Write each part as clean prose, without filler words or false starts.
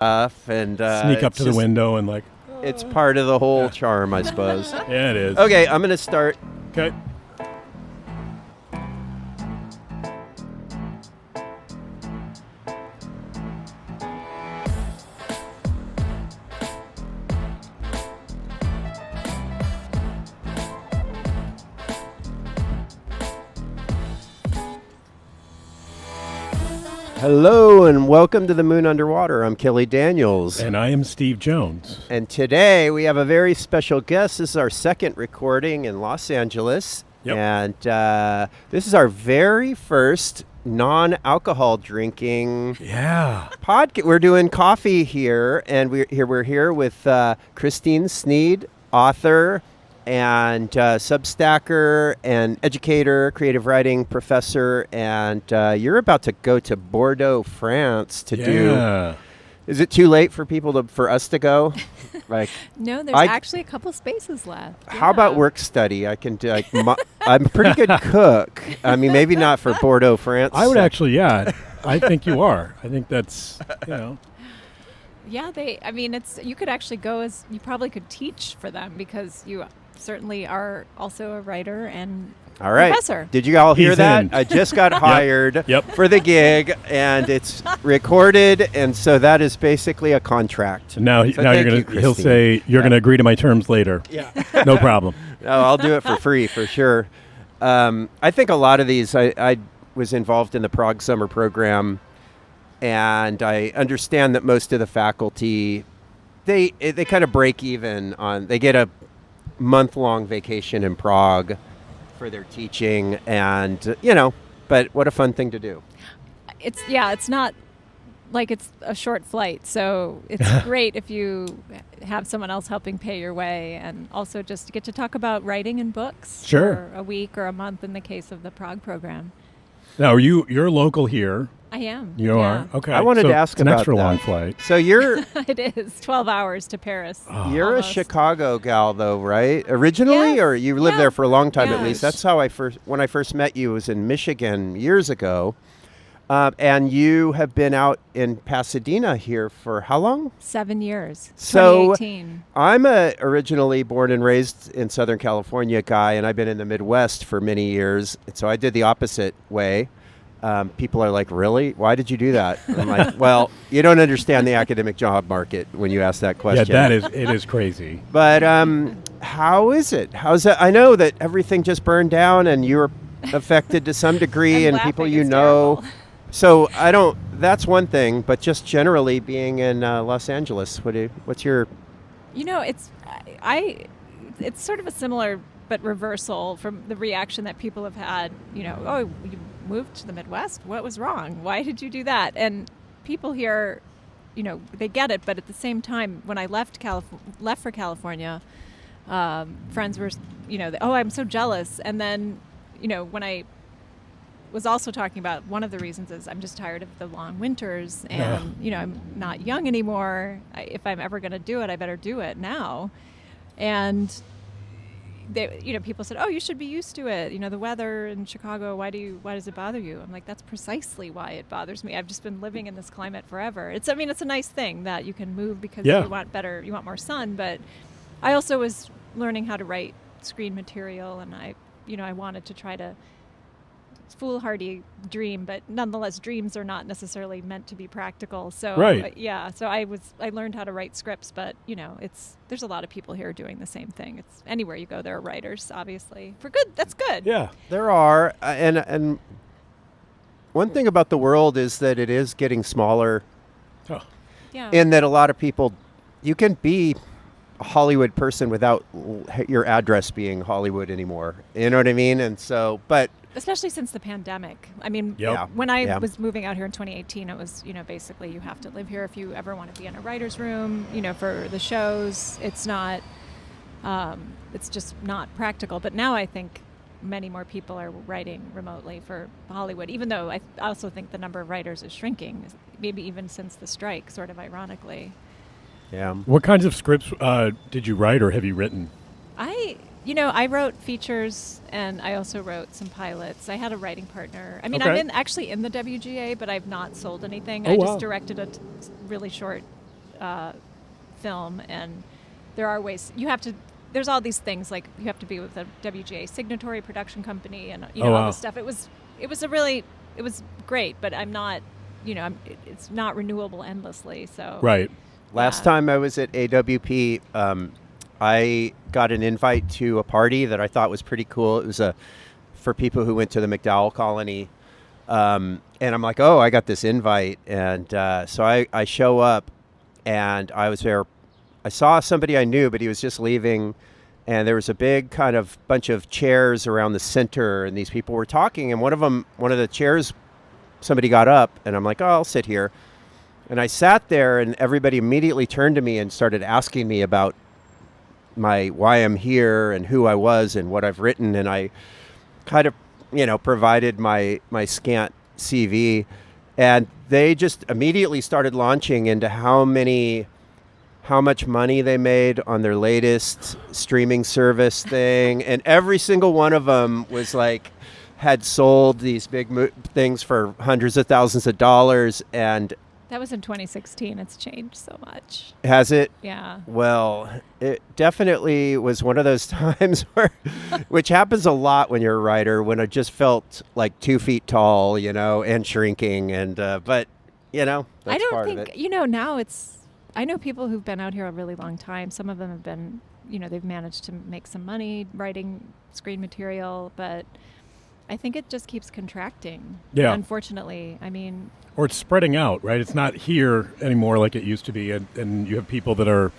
stuff and sneak up to the window and like. It's part of the whole charm, I suppose. Yeah, it is. Okay, I'm going to start. Okay. Hello and welcome to The Moon Underwater. I'm Kelly Daniels. And I am Steve Jones. And today we have a very special guest. This is our second recording in Los Angeles. Yep. And this is our very first non-alcohol drinking podcast. We're doing coffee here, and we're here with Christine Sneed, author and Substacker and educator, creative writing professor, and you're about to go to Bordeaux, France to do. Is it too late for us to go? No, there's actually a couple spaces left. Yeah. How about work study? I can do. I'm a pretty good cook. I mean, maybe not for Bordeaux, France. I would actually, I think you are. I think that's, Yeah, you could actually go you probably could teach for them because you certainly are also a writer and professor. Did you all hear that? In. I just got hired Yep. for the gig, and it's recorded, and so that is basically a contract. Now he'll say, you're going to agree to my terms later. Yeah. No problem. No, I'll do it for free, for sure. I think a lot of these, I was involved in the Prague Summer Program, and I understand that most of the faculty, they kind of break even they get a month-long vacation in Prague for their teaching, and but what a fun thing to do. It's not like it's a short flight, so it's great if you have someone else helping pay your way, and also just get to talk about writing and books for a week or a month in the case of the Prague program. Now, you're local here. I am. You are? Okay. I wanted to ask about an extra that. long flight. So you're... It is 12 hours to Paris. Oh. You're almost. a Chicago gal, though, right? Originally, Yes. or you lived there for a long time at Yes. least. That's how when I first met you was in Michigan years ago. And you have been out in Pasadena here for how long? 7 years. So 2018. I'm originally born and raised in Southern California guy, and I've been in the Midwest for many years. So I did the opposite way. People are like, really? Why did you do that? I'm like, well, you don't understand the academic job market when you ask that question. Yeah, it is crazy. But how is it? How's that? I know that everything just burned down and you were affected to some degree and people you know. Terrible. So that's one thing, but just generally being in Los Angeles, what's your... It's sort of a similar but reversal from the reaction that people have had, oh, you moved to the Midwest? What was wrong? Why did you do that? And people here, they get it, but at the same time, when I left for California, friends were, oh, I'm so jealous. And then, when I was also talking about one of the reasons is I'm just tired of the long winters and, I'm not young anymore. If I'm ever going to do it, I better do it now. And people said, oh, you should be used to it. The weather in Chicago, why does it bother you? I'm like, that's precisely why it bothers me. I've just been living in this climate forever. It's a nice thing that you can move because you want more sun. But I also was learning how to write screen material, and I wanted to try to foolhardy dream, but nonetheless, dreams are not necessarily meant to be practical. So so I learned how to write scripts, but there's a lot of people here doing the same thing. It's anywhere you go, there are writers, obviously. For good, that's good. Yeah, there are, and one thing about the world is that it is getting smaller. Oh. Yeah. In that a lot of people, you can be a Hollywood person without your address being Hollywood anymore. You know what I mean? And so, but especially since the pandemic. I mean, when I was moving out here in 2018, it was, basically you have to live here if you ever want to be in a writer's room, for the shows. It's not, it's just not practical. But now I think many more people are writing remotely for Hollywood, even though I also think the number of writers is shrinking, maybe even since the strike, sort of ironically. Yeah. What kinds of scripts did you write or have you written? I wrote features and I also wrote some pilots. I had a writing partner. Okay. I'm actually in the WGA, but I've not sold anything. Oh, I wow. just directed a really short film, and there are ways you have to. There's all these things like you have to be with a WGA signatory production company, and all this stuff. It was great, but I'm not. It's not renewable endlessly. So right. Last time I was at AWP, I got an invite to a party that I thought was pretty cool. It was for people who went to the McDowell Colony. And I'm like, oh, I got this invite. And so I show up, and I was there. I saw somebody I knew, but he was just leaving. And there was a big kind of bunch of chairs around the center, and these people were talking. And one of the chairs, somebody got up, and I'm like, oh, I'll sit here. And I sat there, and everybody immediately turned to me and started asking me about why I'm here and who I was and what I've written. And I kind of, provided my scant CV, and they just immediately started launching into how much money they made on their latest streaming service thing. And every single one of them was like, had sold these big things for hundreds of thousands of dollars. And that was in 2016. It's changed so much. Has it? Yeah. Well, it definitely was one of those times which happens a lot when you're a writer, when I just felt like 2 feet tall, and shrinking. And, but, that's I don't part think, of it. Now I know people who've been out here a really long time. Some of them have been, they've managed to make some money writing screen material, but I think it just keeps contracting. Yeah. Unfortunately. I mean, or it's spreading out, right? It's not here anymore like it used to be, and you have people that are,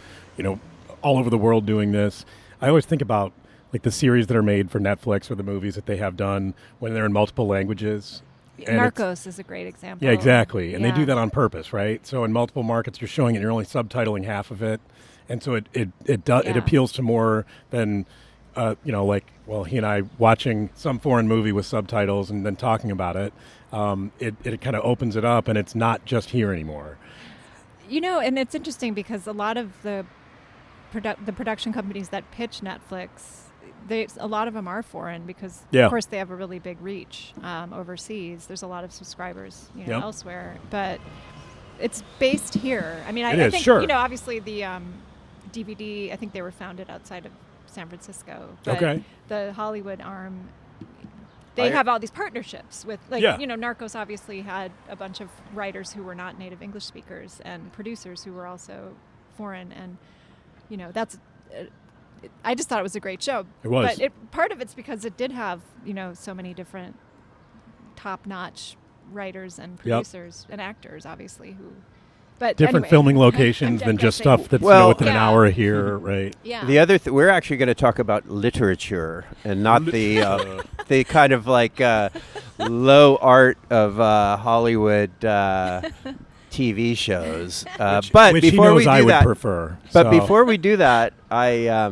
all over the world doing this. I always think about like the series that are made for Netflix or the movies that they have done when they're in multiple languages. Narcos is a great example. Yeah, exactly. And they do that on purpose, right? So in multiple markets, you're showing it, you're only subtitling half of it, and so it appeals to more than. He and I watching some foreign movie with subtitles and then talking about it, it kind of opens it up, and it's not just here anymore. And it's interesting because a lot of the production companies that pitch Netflix, a lot of them are foreign because, of course, they have a really big reach overseas. There's a lot of subscribers, elsewhere, but it's based here. I mean, I think, obviously the DVD, I think they were founded outside of San Francisco. But the Hollywood arm, they have all these partnerships with, Narcos obviously had a bunch of writers who were not native English speakers and producers who were also foreign. And, that's, I just thought it was a great show. It was. But part of it's because it did have, so many different top-notch writers and producers and actors, obviously, who... But different anyway, filming locations than just stuff that's within an hour here, right? Yeah. The other we're actually going to talk about literature and not the the kind of like low art of Hollywood TV shows. But which before he knows we do I would that, prefer. But before we do that, I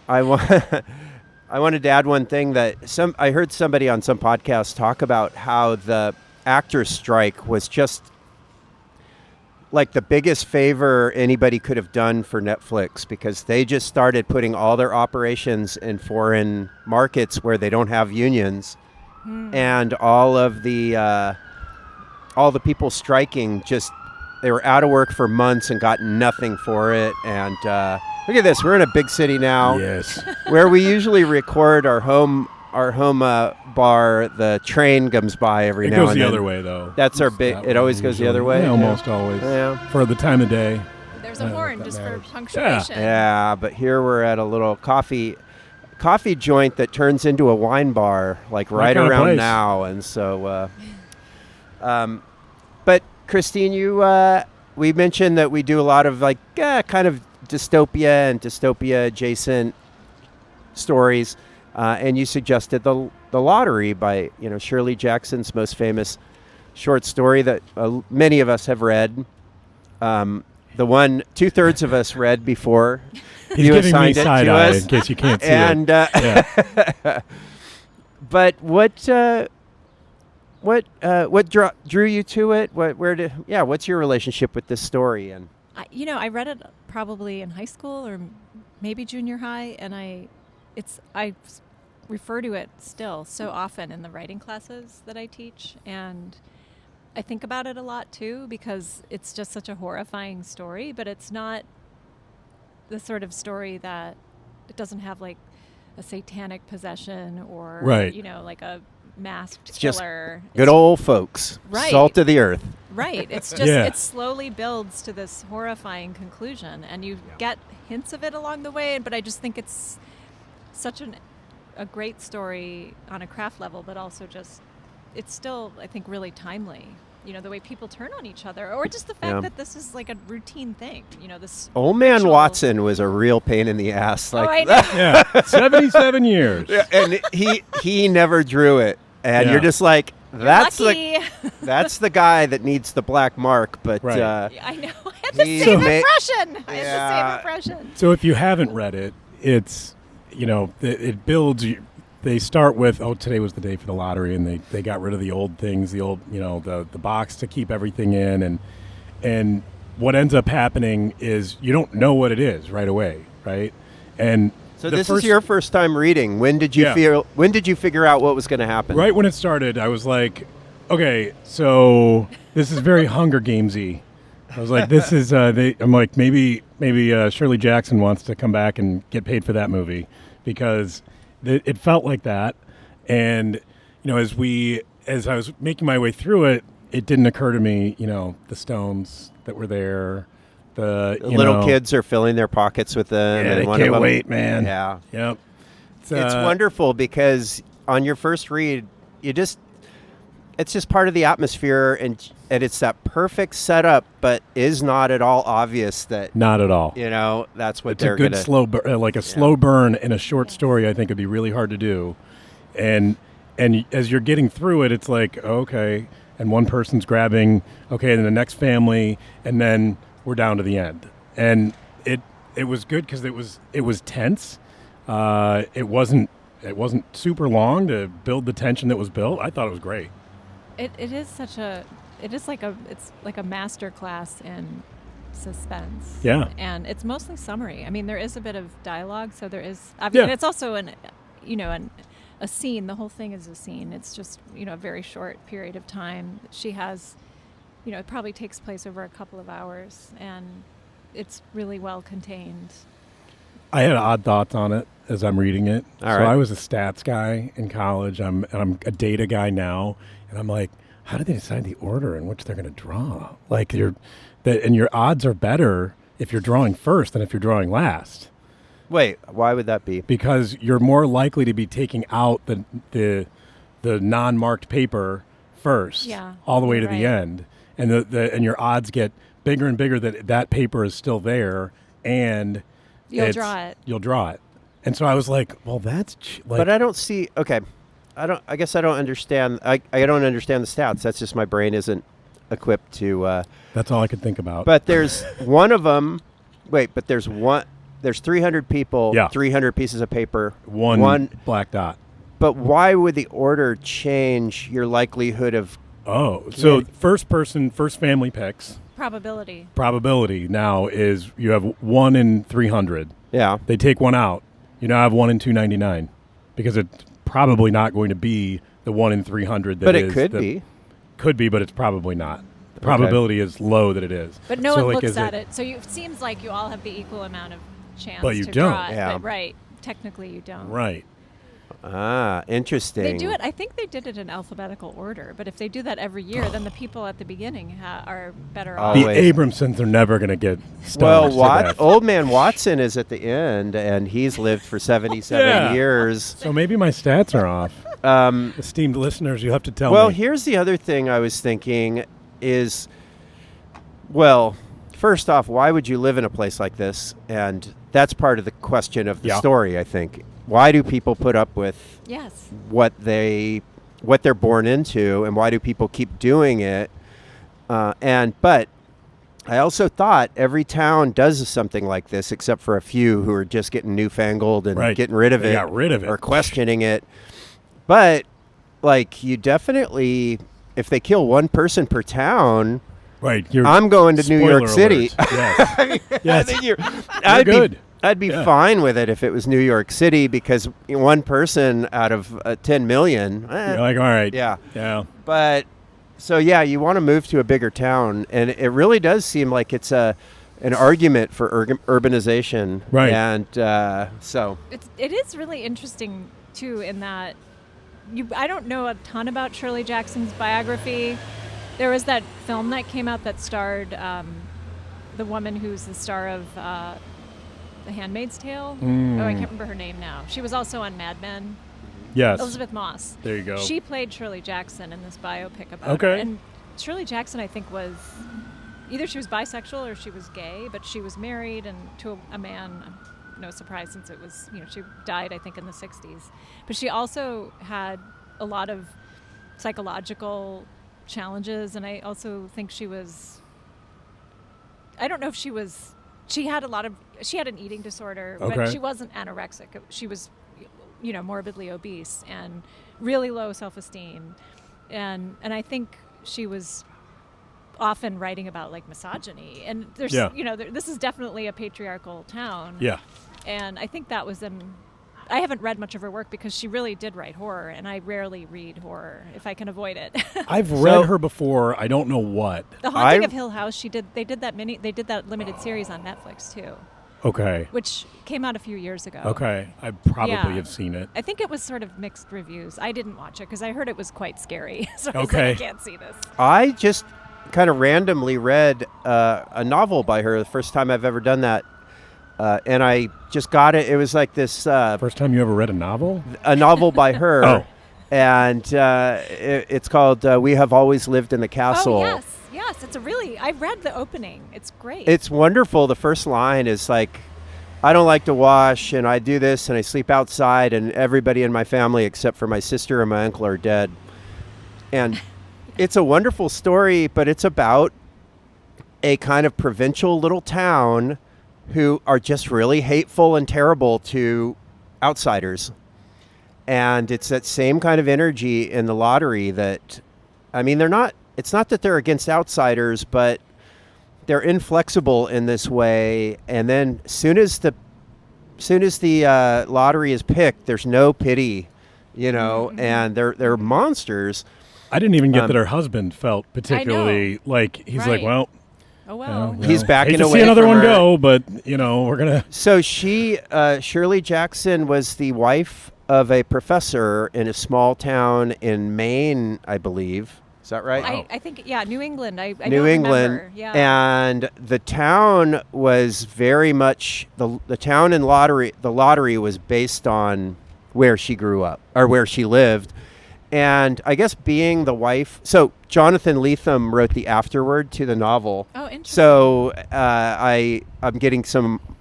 wanted to add one thing that I heard somebody on some podcast talk about how the actors' strike was just like the biggest favor anybody could have done for Netflix, because they just started putting all their operations in foreign markets where they don't have unions, and all the people striking, they were out of work for months and got nothing for it. And look at this, we're in a big city now, where we usually record our home bar. The train comes by every now and then. It goes the other way, though. That's our big. It always goes the other way. Yeah, almost always. Yeah. For the time of day. There's a horn just for punctuation. Yeah, but here we're at a little coffee joint that turns into a wine bar, like right around now. And so, but Christine, we mentioned that we do a lot of kind of dystopia and dystopia adjacent stories. And you suggested the Lottery by Shirley Jackson's most famous short story that many of us have read. The one 2/3 of us read before you assigned it to us. In case you can't see it. But what drew you to it? What's your relationship with this story? And I read it probably in high school or maybe junior high, and I refer to it still so often in the writing classes that I teach, and I think about it a lot too, because it's just such a horrifying story, but it's not the sort of story that it doesn't have like a satanic possession or Right. like a masked It's just killer. good old folks. Right. Salt of the earth. Right. It's just it slowly builds to this horrifying conclusion, and you get hints of it along the way. But I just think it's such a great story on a craft level, but also just it's still, I think, really timely. The way people turn on each other, or just the fact that this is like a routine thing. This Old Man ritual. Watson was a real pain in the ass. Like I know. Yeah, 77 years. Yeah, and he never drew it, and you're just like, that's lucky. that's the guy that needs the black mark. But Right. I know. I had the He's same ma- impression. I Yeah. had the same impression. So if you haven't read it, it's, it builds. They start with, today was the day for the lottery, and they got rid of the old things, the old, the box to keep everything in, and what ends up happening is you don't know what it is right away, right? And so this is your first time reading. When did you figure out what was going to happen? Right when it started, I was like, okay, so this is very Hunger Gamesy. I was like, this is I'm like, maybe Shirley Jackson wants to come back and get paid for that movie, because it felt like that. And as I was making my way through it, it didn't occur to me, the stones that were there, the little kids are filling their pockets with them. Yeah, and they one can't of them, wait, man. Yeah, Yep. it's wonderful because on your first read, it's just part of the atmosphere, and it's that perfect setup, but is not at all obvious that. Not at all. That's what It's they're a good gonna. slow slow burn in a short story. I think would be really hard to do, and as you're getting through it, it's like, okay, and one person's grabbing, okay, and then the next family, and then we're down to the end, and it was good because it was tense. It wasn't super long to build the tension that was built. I thought it was great. It's like a master class in suspense. Yeah. And it's mostly summary. I mean, there is a bit of dialogue, so there is. I mean, it's also a scene. The whole thing is a scene. It's just a very short period of time. She has, it probably takes place over a couple of hours, and it's really well contained. I had odd thoughts on it as I'm reading it. All so right. I was a stats guy in college. I'm a data guy now, and I'm like, how do they decide the order in which they're going to draw? Like and your odds are better if you're drawing first than if you're drawing last. Wait, why would that be? Because you're more likely to be taking out the non-marked paper first, all the way to the end, and and your odds get bigger and bigger that paper is still there, and You'll draw it. And so I was like, well, that's but I don't see. Okay, I guess I don't understand. I don't understand the stats. That's just my brain isn't equipped to. That's all I could think about. But there's one of them. Wait, but there's one. There's 300 people. Yeah. 300 pieces of paper. One black dot. But why would the order change your likelihood of? Oh, so first family picks. Probability now is you have 1 in 300. Yeah. They take one out. You now have 1 in 299, because it's probably not going to be the 1 in 300 that But is. it could be. Could be, but it's probably not. The probability is low that it is. But no one looks at it. So it seems like you all have the equal amount of chance But you to don't. draw it. Yeah. But right. Technically you don't. Right. Ah, interesting. They do it. I think they did it in alphabetical order. But if they do that every year, then the people at the beginning are better off. The Always. Abramsons are never going to get Well, stoned to death. Old Man Watson is at the end, and he's lived for 77 Yeah. years. So maybe my stats are off. Esteemed listeners, you have to tell Well, me. here's the other thing I was thinking is, well, first off, why would you live in a place like this? And that's part of the question of the story, I think. Why do people put up with what they're born into, and why do people keep doing it? But I also thought every town does something like this, except for a few who are just getting newfangled and getting rid of They it, got rid of it. or questioning it. But like, you definitely, if they kill one person per town, right? I'm going to New York City. Yes. I mean, Yes. I think You're good. I'd be fine with it if it was New York City, because one person out of 10 million. You're like, all right. Yeah. Yeah. But So yeah, you want to move to a bigger town, and it really does seem like it's an argument for urbanization. Right. And so it is really interesting too in that I don't know a ton about Shirley Jackson's biography. There was that film that came out that starred the woman who's the star of The Handmaid's Tale. Oh, I can't remember her name now. She was also on Mad Men. Yes. Elizabeth Moss. There you go. She played Shirley Jackson in this biopic about her. And Shirley Jackson, I think, was either she was bisexual or she was gay, but she was married and to a man. No surprise, since it was, she died, I think, in the 60s. But she also had a lot of psychological challenges, and I also think she was, I don't know if she was, she had an eating disorder, but she wasn't anorexic. She was, morbidly obese and really low self-esteem. And I think she was often writing about like misogyny, and there's this is definitely a patriarchal town. Yeah. And I think that was I haven't read much of her work because she really did write horror, and I rarely read horror if I can avoid it. I've read her before. I don't know what. The Haunting of Hill House. They did that limited series on Netflix too. Okay. Which came out a few years ago. Okay. I probably have seen it. I think it was sort of mixed reviews. I didn't watch it because I heard it was quite scary. So I was like, I can't see this. I just kind of randomly read a novel by her the first time I've ever done that. And I just got it. It was like this... first time you ever read a novel? A novel by her. Oh. And it's called We Have Always Lived in the Castle. Oh, yes. Yes, I read the opening. It's great. It's wonderful. The first line is like, I don't like to wash, and I do this, and I sleep outside, and everybody in my family except for my sister and my uncle are dead. And it's a wonderful story, but it's about a kind of provincial little town who are just really hateful and terrible to outsiders. And it's that same kind of energy in the lottery that, it's not that they're against outsiders, but they're inflexible in this way. And then soon as the lottery is picked, there's no pity, and they're monsters. I didn't even get that her husband felt particularly like, he's like, well, oh, well. He's backing away. See another one her. go, but we're gonna. So Shirley Jackson was the wife of a professor in a small town in Maine, I believe. Is that right? I think, New England. I New don't England. Remember. Yeah. And the town was very much the town and lottery. The lottery was based on where she grew up or where she lived. And I guess being the wife, so Jonathan Lethem wrote the afterword to the novel. Oh, interesting. So I'm getting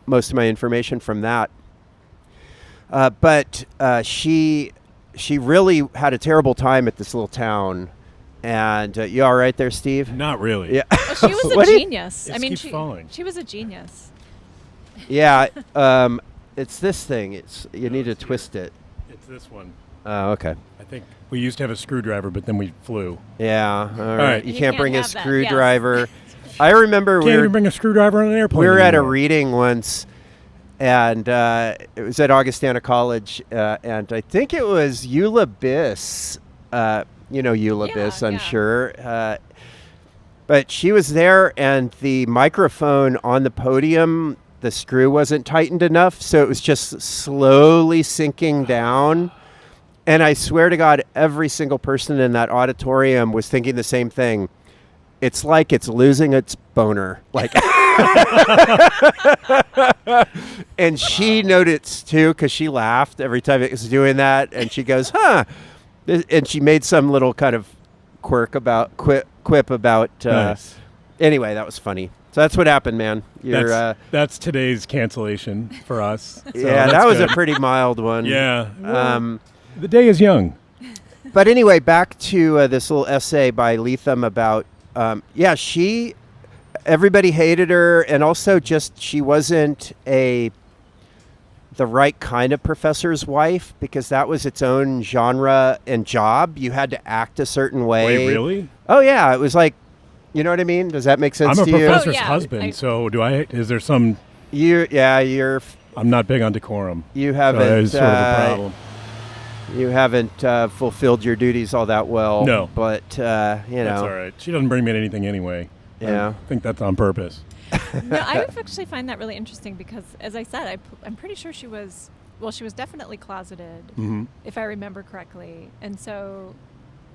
most of my information from that. But she really had a terrible time at this little town. And you all right there, Steve? Not really. Yeah. Well, she was a genius. She was a genius. Yeah. It's this thing. You need to twist it. It's this one. Oh, okay. I think we used to have a screwdriver, but then we flew. Yeah. All right. You can't bring a have that, screwdriver. Yes. I remember Can't even bring a screwdriver on an airplane. We were at a anymore. reading once, and it was at Augustana College, and I think it was Eula Biss. Eula Biss, I'm sure. But she was there, and the microphone on the podium, the screw wasn't tightened enough, so it was just slowly sinking down. And I swear to God, every single person in that auditorium was thinking the same thing. It's like it's losing its boner. Like, and she noticed too, because she laughed every time it was doing that, and she goes, "Huh." And she made some little kind of quip about. Nice. Anyway, that was funny. So that's what happened, man. That's today's cancellation for us. So yeah, that was a pretty mild one. Yeah. The day is young. But anyway, back to this little essay by Lethem about, everybody hated her, and also just she wasn't the right kind of professor's wife, because that was its own genre and job. You had to act a certain way. Wait, really? Oh, yeah. It was like, you know what I mean? Does that make sense to you? I'm a professor's husband, so is there some... You're... I'm not big on decorum. You haven't... So that is sort of a problem. You haven't fulfilled your duties all that well. No. But, That's all right. She doesn't bring me anything anyway. Yeah. I think that's on purpose. No, I actually find that really interesting because, as I said, I'm pretty sure she was definitely closeted, if I remember correctly. And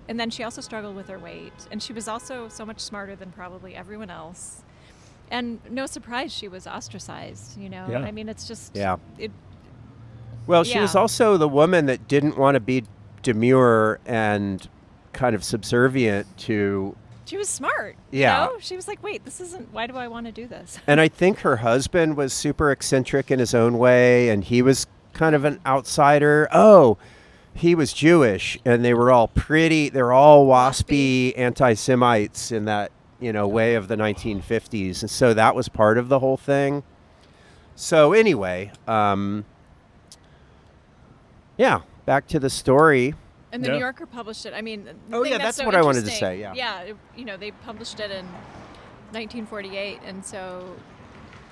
then she also struggled with her weight. And she was also so much smarter than probably everyone else. And no surprise she was ostracized, you know? Yeah. I mean, it's just... Yeah. It, Well, she was also the woman that didn't want to be demure and kind of subservient to... She was smart. Yeah. You know? She was like, wait, this isn't... Why do I want to do this? And I think her husband was super eccentric in his own way, and he was kind of an outsider. Oh, he was Jewish, and they were all waspy anti-Semites in that, way of the 1950s. And so that was part of the whole thing. So anyway, back to the story. And the New Yorker published it. I mean, that's what I wanted to say. Yeah. Yeah, they published it in 1948, and so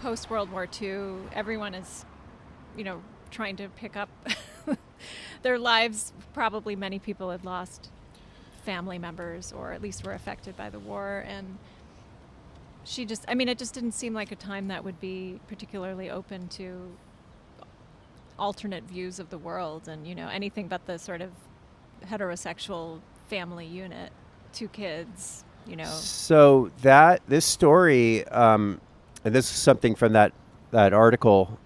post World War II, everyone is, trying to pick up their lives. Probably many people had lost family members, or at least were affected by the war, and it just didn't seem like a time that would be particularly open to alternate views of the world, and anything but the sort of heterosexual family unit, 2 kids, So this story, and this is something from that article,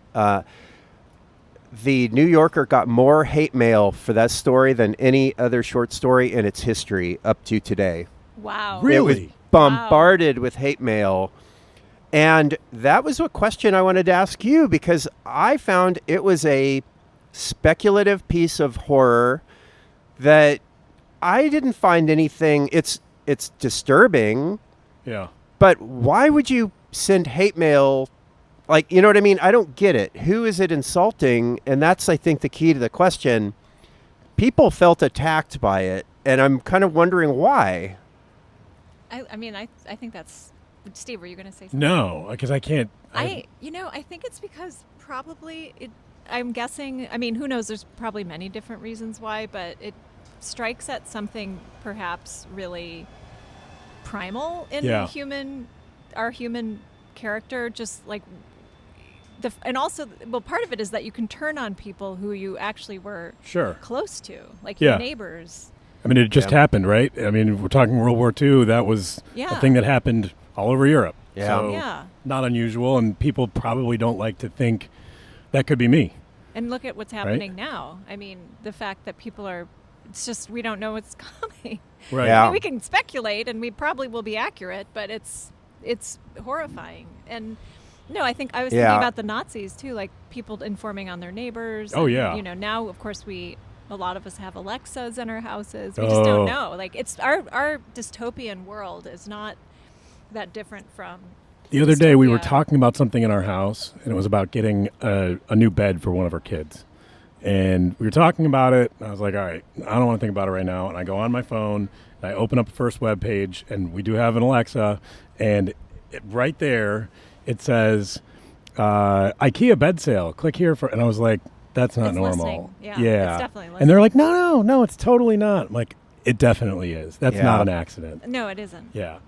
the New Yorker got more hate mail for that story than any other short story in its history up to today. Wow. Really? It was bombarded with hate mail. And that was a question I wanted to ask you, because I found it was a speculative piece of horror that I didn't find anything. It's disturbing. Yeah. But why would you send hate mail? Like, you know what I mean? I don't get it. Who is it insulting? And that's, I think, the key to the question. People felt attacked by it, and I'm kind of wondering why. I think that's... Steve, were you going to say something? No, because I can't... I think it's because probably I'm guessing, who knows, there's probably many different reasons why, but it strikes at something perhaps really primal in our human character, just like and also, part of it is that you can turn on people who you actually were close to, like your neighbors. It just happened, right? We're talking World War II. That was a thing that happened all over Europe. Yeah. So not unusual, and people probably don't like to think that could be me. And look at what's happening now. The fact that people are, it's just, we don't know what's coming. Right. Yeah. We can speculate, and we probably will be accurate, but it's horrifying. And no, I think I was thinking about the Nazis too, like people informing on their neighbors. Oh, and, now of course a lot of us have Alexas in our houses. We just don't know. Like, it's our dystopian world is not that different from the other day. We were talking about something in our house, and it was about getting a new bed for one of our kids. And we were talking about it, and I was like, all right, I don't want to think about it right now. And I go on my phone, and I open up the first web page, and we do have an Alexa, and right there it says, IKEA bed sale. Click here for, and I was like, that's not normal. Listening. Yeah. It's definitely listening. And they're like, no, it's totally not. I'm like, it definitely is. That's not an accident. No, it isn't. Yeah.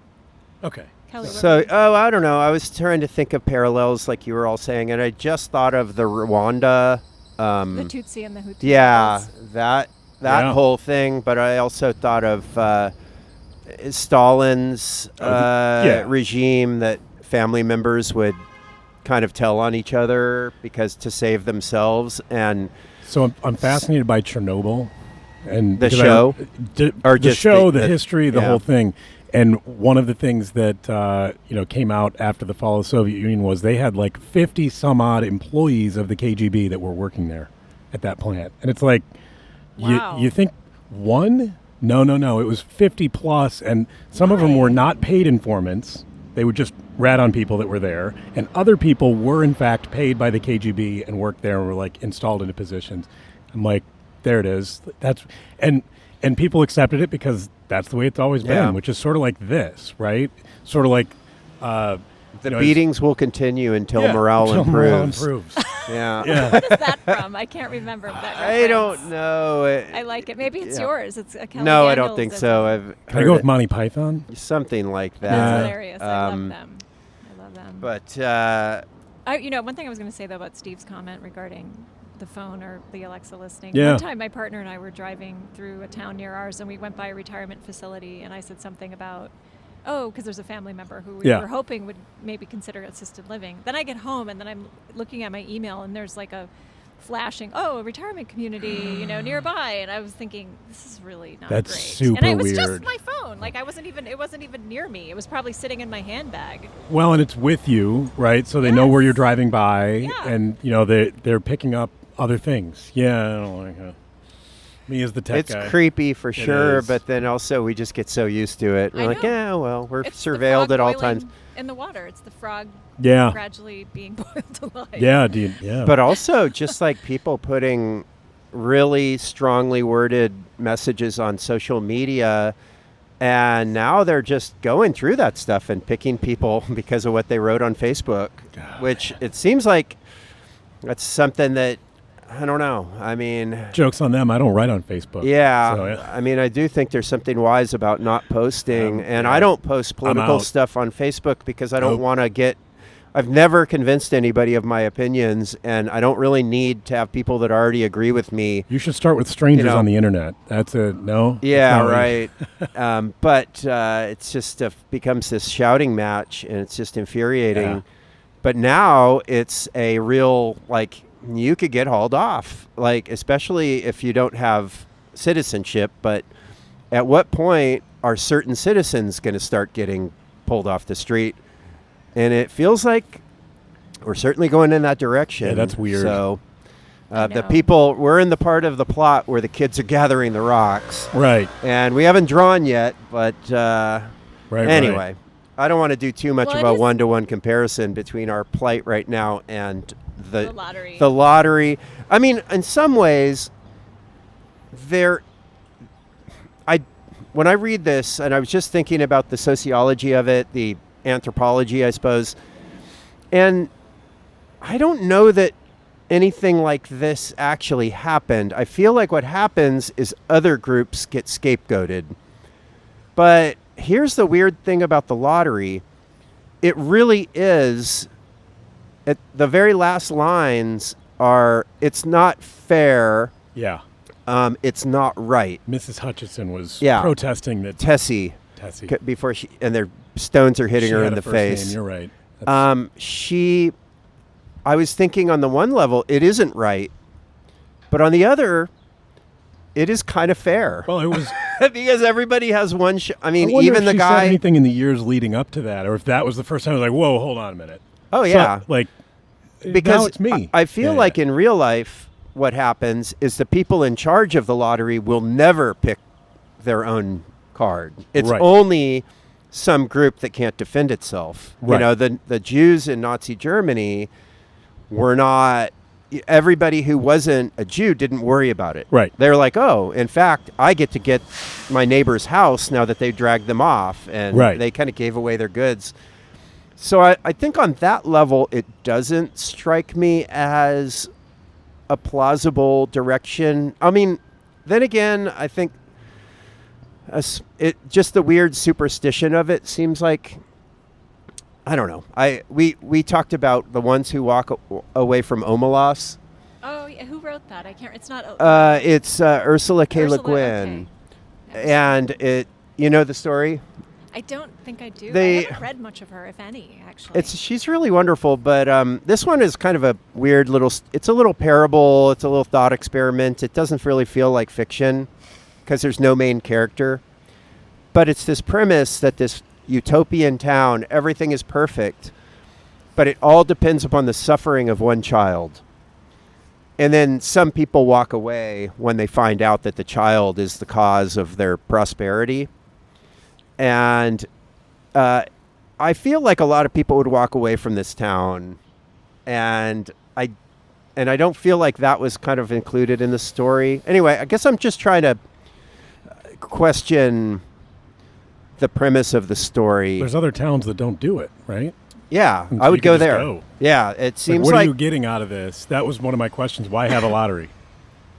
Okay. Kelly, I don't know. I was trying to think of parallels, like you were all saying, and I just thought of the Rwanda. The Tutsi and the Hutu. Yeah, that whole thing. But I also thought of Stalin's regime, that family members would kind of tell on each other because to save themselves. And so I'm fascinated by Chernobyl and the show, the history, the whole thing. And one of the things that came out after the fall of the Soviet Union was they had like 50 some odd employees of the KGB that were working there at that plant. And it's like, you think one? No. It was 50 plus, and some of them were not paid informants. They would just rat on people that were there, and other people were in fact paid by the KGB and worked there and were like installed into positions. I'm like, there it is. And people accepted it because that's the way it's always been, which is sort of like this, right? Sort of like the beatings will continue until morale improves. Yeah. What is that from? I can't remember that. I don't know. I like it. Maybe it's yours. It's a Kelly No, I Daniels don't think so. Can I go with Monty Python? Something like that. That's hilarious. I love them. But one thing I was going to say though about Steve's comment regarding the phone or the Alexa listening. Yeah. One time my partner and I were driving through a town near ours and we went by a retirement facility and I said something about, because there's a family member who we were hoping would maybe consider assisted living. Then I get home and then I'm looking at my email and there's like a flashing, a retirement community, nearby. And I was thinking, this is really not That's great. super and it was weird. just my phone. Like it wasn't even near me. It was probably sitting in my handbag. Well, and it's with you, right? So they know where you're driving by and they're picking up other things. Yeah, I don't like it. Me as the tech guy. It's creepy for sure, but then also we just get so used to it. We're like, we're surveilled at all times. In the water, it's the frog gradually being boiled alive. Yeah, dude. Yeah. But also just like people putting really strongly worded messages on social media, and now they're just going through that stuff and picking people because of what they wrote on Facebook, which it seems like that's something that, I don't know. I mean, joke's on them. I don't write on Facebook. Yeah. So, I mean, I do think there's something wise about not posting. And I don't post political stuff on Facebook because I don't want to get... I've never convinced anybody of my opinions, and I don't really need to have people that already agree with me. You should start with strangers on the internet. That's a no? Yeah, right. But it's just becomes this shouting match, and it's just infuriating. Yeah. But now it's a real, you could get hauled off, especially if you don't have citizenship. But at what point are certain citizens going to start getting pulled off the street? And it feels like we're certainly going in that direction. Yeah, that's weird. So the people, we're in the part of the plot where the kids are gathering the rocks. Right. And we haven't drawn yet, but anyway. Right. I don't want to do too much of a one-to-one comparison between our plight right now and the lottery. The lottery. I mean, in some ways, when I read this, and I was just thinking about the sociology of it, the anthropology, I suppose, and I don't know that anything like this actually happened. I feel like what happens is other groups get scapegoated. But here's the weird thing about the lottery. It really is, at the very last lines are, it's not fair. Yeah. It's not right. Mrs. Hutchison was protesting that. Tessie. Before and their stones are hitting her in the face. Name, you're right. I was thinking on the one level, it isn't right. But on the other, it is kind of fair. Well, it was because everybody has one. I mean, even the guy. Said anything in the years leading up to that, or if that was the first time, I was like, "Whoa, hold on a minute." Oh yeah, because now it's me. I feel like in real life, what happens is the people in charge of the lottery will never pick their own card. It's only some group that can't defend itself. Right. You know, the Jews in Nazi Germany were not. Everybody who wasn't a Jew didn't worry about it. Right. They were like, oh, in fact, I get to get my neighbor's house now that they dragged them off. And they kind of gave away their goods. So I think on that level, it doesn't strike me as a plausible direction. I mean, then again, I think just the weird superstition of it seems like, I don't know. We talked about the ones who walk away from Omelas. Oh, yeah. Who wrote that? I can't. It's not. It's Ursula K. Le Guin, and you know the story. I don't think I do. I haven't read much of her, if any, actually. She's really wonderful, but this one is kind of a weird little. It's a little parable. It's a little thought experiment. It doesn't really feel like fiction because there's no main character, but it's this premise that this utopian town, everything is perfect, but it all depends upon the suffering of one child. And then some people walk away when they find out that the child is the cause of their prosperity. And I feel like a lot of people would walk away from this town, and I don't feel like that was kind of included in the story. Anyway, I guess I'm just trying to question the premise of the story. There's other towns that don't do it, right? Yeah, And I so would you go could just there. go. Yeah, it seems what like are you getting out of this? That was one of my questions. Why have a lottery?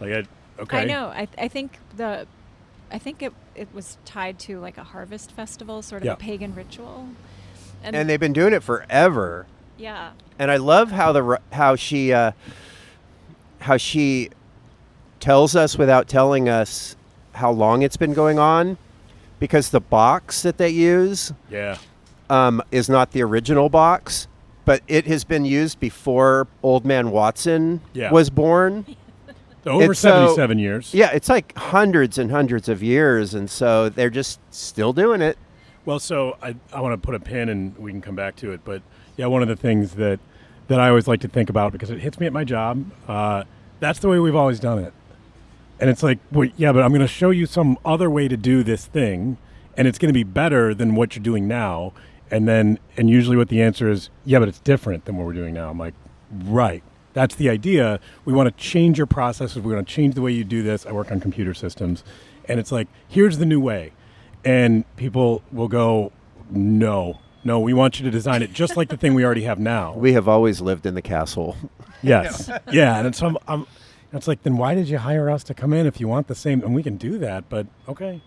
Okay. I know. I think it was tied to like a harvest festival, sort of Yeah. a pagan ritual. and they've been doing it forever. Yeah. And I love how she tells us without telling us how long it's been going on, because the box that they use Yeah. is not the original box, but it has been used before Old Man Watson Yeah. was born. Over It's so- 77 years. Yeah, it's like hundreds and hundreds of years, and so they're just still doing it. Well, so I want to put a pin and we can come back to it. But yeah, one of the things that I always like to think about, because it hits me at my job, that's the way we've always done it. And it's like, wait, yeah, but I'm going to show you some other way to do this thing, and it's going to be better than what you're doing now. And usually what the answer is, yeah, but it's different than what we're doing now. I'm like, right. That's the idea. We want to change your processes. We want to change the way you do this. I work on computer systems. And it's like, here's the new way. And people will go, no, we want you to design it just like the thing we already have now. We have always lived in the castle. Yes. Yeah. And it's like, then why did you hire us to come in if you want the same? And we can do that, but okay.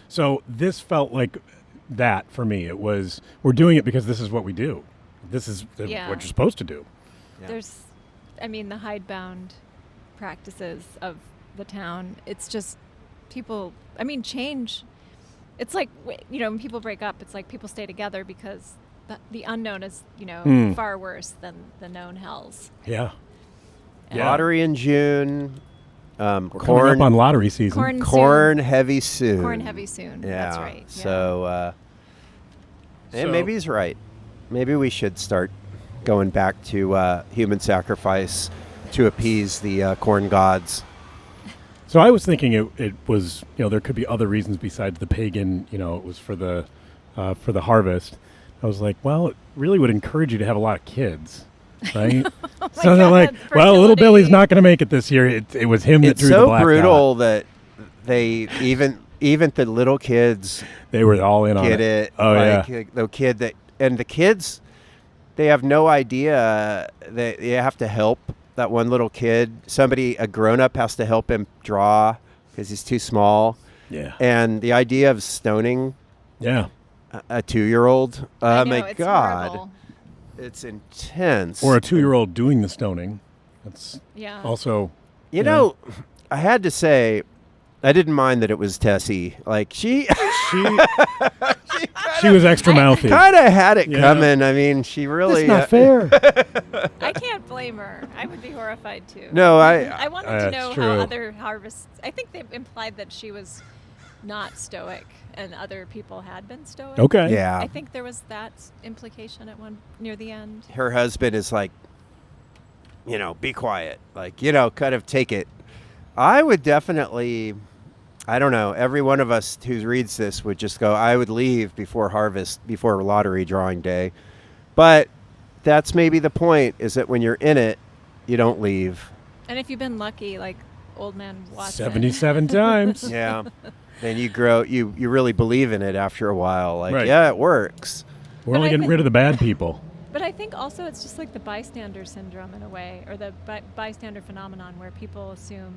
So this felt like that for me. It was, we're doing it because this is what we do. This is what you're supposed to do. Yeah. There's, I mean, the hidebound practices of the town. It's just people, I mean, change. It's like, when people break up, it's like people stay together because the unknown is, far worse than the known hells. Yeah. Lottery in June. Coming Corn up on lottery season. Corn heavy soon. Corn heavy soon. Yeah. That's right. Yeah. So, and So- maybe he's right. Maybe we should start going back to human sacrifice to appease the corn gods. So I was thinking it was, there could be other reasons besides the pagan, it was for the harvest. I was like, well, it really would encourage you to have a lot of kids, right? So they're like, well, little Billy's not going to make it this year. It was him that It's drew the so black brutal dot. that they even the little kids They were all in on get it. it. Oh, like, yeah. the kid and the kids, they have no idea that you have to help that one little kid. A grown-up has to help him draw because he's too small. Yeah. And the idea of stoning Yeah. a 2-year-old, I know, my it's God, horrible. it's intense. Or a 2-year-old doing the stoning. That's Yeah. also, You know, I had to say, I didn't mind that it was Tessie. Like, she she was extra mouthy. kind of had it Yeah. coming. I mean, she really... That's not fair. I can't blame her. I would be horrified too. No, I wanted to That's know true. how other harvests. I think they implied that she was not stoic, and other people had been stoic. Okay. Yeah. I think there was that implication at near the end. Her husband is like, be quiet. Like, kind of take it. I would definitely... I don't know. Every one of us who reads this would just go, I would leave before lottery drawing day. But that's maybe the point, is that when you're in it, you don't leave. And if you've been lucky, like Old Man Watson. 77 times. Yeah. Then you grow, you really believe in it after a while. Like, Right. yeah, it works. We're only I getting think- rid of the bad people. But I think also it's just like the bystander syndrome in a way, or the bystander phenomenon, where people assume,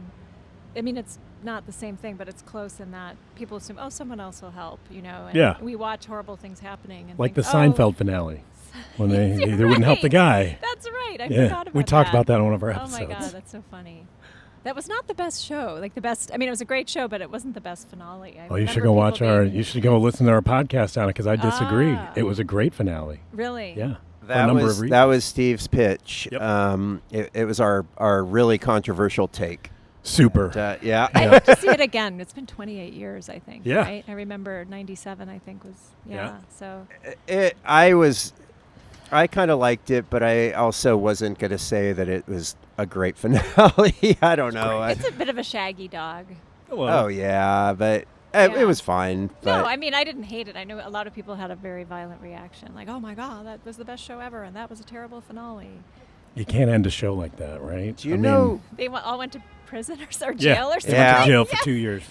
I mean, it's not the same thing, but it's close in that people assume, oh, someone else will help, And Yeah. we watch horrible things happening. And Like the think, Seinfeld finale. When they You're wouldn't help the right. guy. That's right. I Yeah. forgot about We talked that. about that on one of our Oh episodes. my God, that's so funny. That was not the best show. Like the best. I mean, it was a great show, but it wasn't the best finale. Oh, you should go watch you should go listen to our podcast on it, because I disagree. Ah. It was a great finale. Really? Yeah. For a number of reasons. That was Steve's pitch. Yep. It was our really controversial take. Super. Yeah. I hope to see it again. It's been 28 years, I think. Yeah. Right? I remember 97, I think, was, Yeah. So. I kind of liked it, but I also wasn't going to say that it was a great finale. I don't know. It's a bit of a shaggy dog. Oh, yeah, but Yeah. it was fine. But No, I mean, I didn't hate it. I know a lot of people had a very violent reaction. Like, oh my God, that was the best show ever, and that was a terrible finale. You can't end a show like that, right? do you know? They all went to prison or Yeah. jail or They something. went Yeah. to jail for 2 years.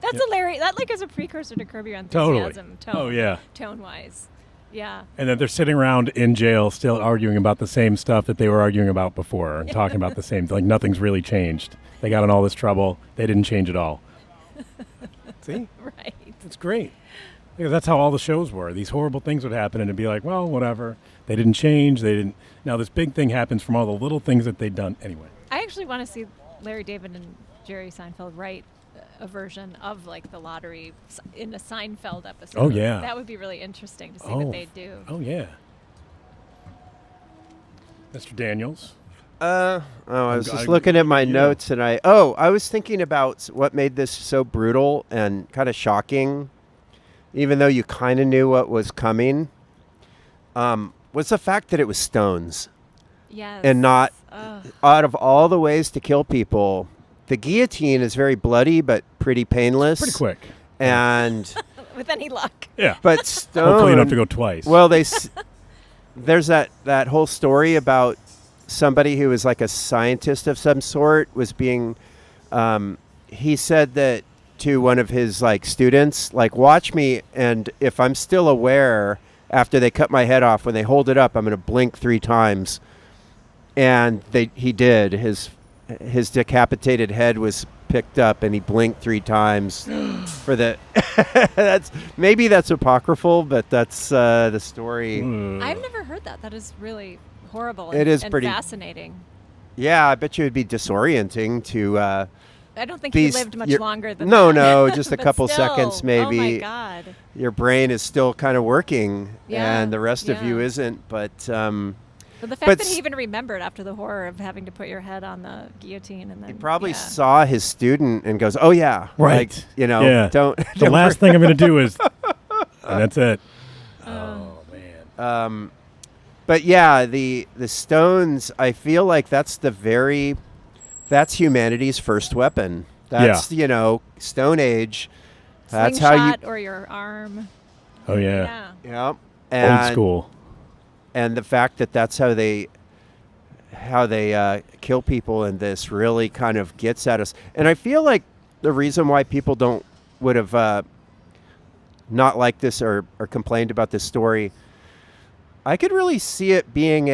That's hilarious. That is a precursor to Curb Your Totally. Enthusiasm. Oh, yeah. Tone-wise. Yeah. And then they're sitting around in jail still arguing about the same stuff that they were arguing about before and talking about the same, like nothing's really changed. They got in all this trouble. They didn't change at all. See? Right. It's great. Because that's how all the shows were. These horrible things would happen and it'd be like, well, whatever. They didn't change. They didn't. Now this big thing happens from all the little things that they'd done anyway. I actually want to see Larry David and Jerry Seinfeld write a version of like the lottery in a Seinfeld episode. Oh, yeah. That would be really interesting to see what they do. Oh, yeah. Mr. Daniels. I was just looking at my notes and I was thinking about what made this so brutal and kind of shocking, even though you kind of knew what was coming, was the fact that it was stones. Yes. And not, out of all the ways to kill people, the guillotine is very bloody but pretty painless. Pretty quick. And with any luck. Yeah. But stone. Hopefully you don't have to go twice. Well, there's that whole story about somebody who was like a scientist of some sort was being. He said that to one of his like students, like, watch me, and if I'm still aware after they cut my head off, when they hold it up, I'm going to blink 3 times. And he did. His decapitated head was picked up, and he blinked 3 times for the. Maybe that's apocryphal, but that's the story. I've never heard that. That is really horrible. It is and pretty fascinating. Yeah, I bet you it'd be disorienting to. I don't think he lived much longer than that. No, just a couple still, seconds maybe. Oh my God. Your brain is still kind of working, Yeah, and the rest of you yeah. isn't. But But the fact that he even remembered after the horror of having to put your head on the guillotine and then he probably saw his student and goes, "Oh yeah, right." Like, you know, yeah. don't. The last thing I'm going to do is, and that's it. Oh man. But yeah, the stones. I feel like that's humanity's first weapon. That's Stone Age. That's how you. Or your arm. Oh yeah. Yeah. Old school. And the fact that that's how they kill people in this really kind of gets at us. And I feel like the reason why people would have not liked this or complained about this story, I could really see it being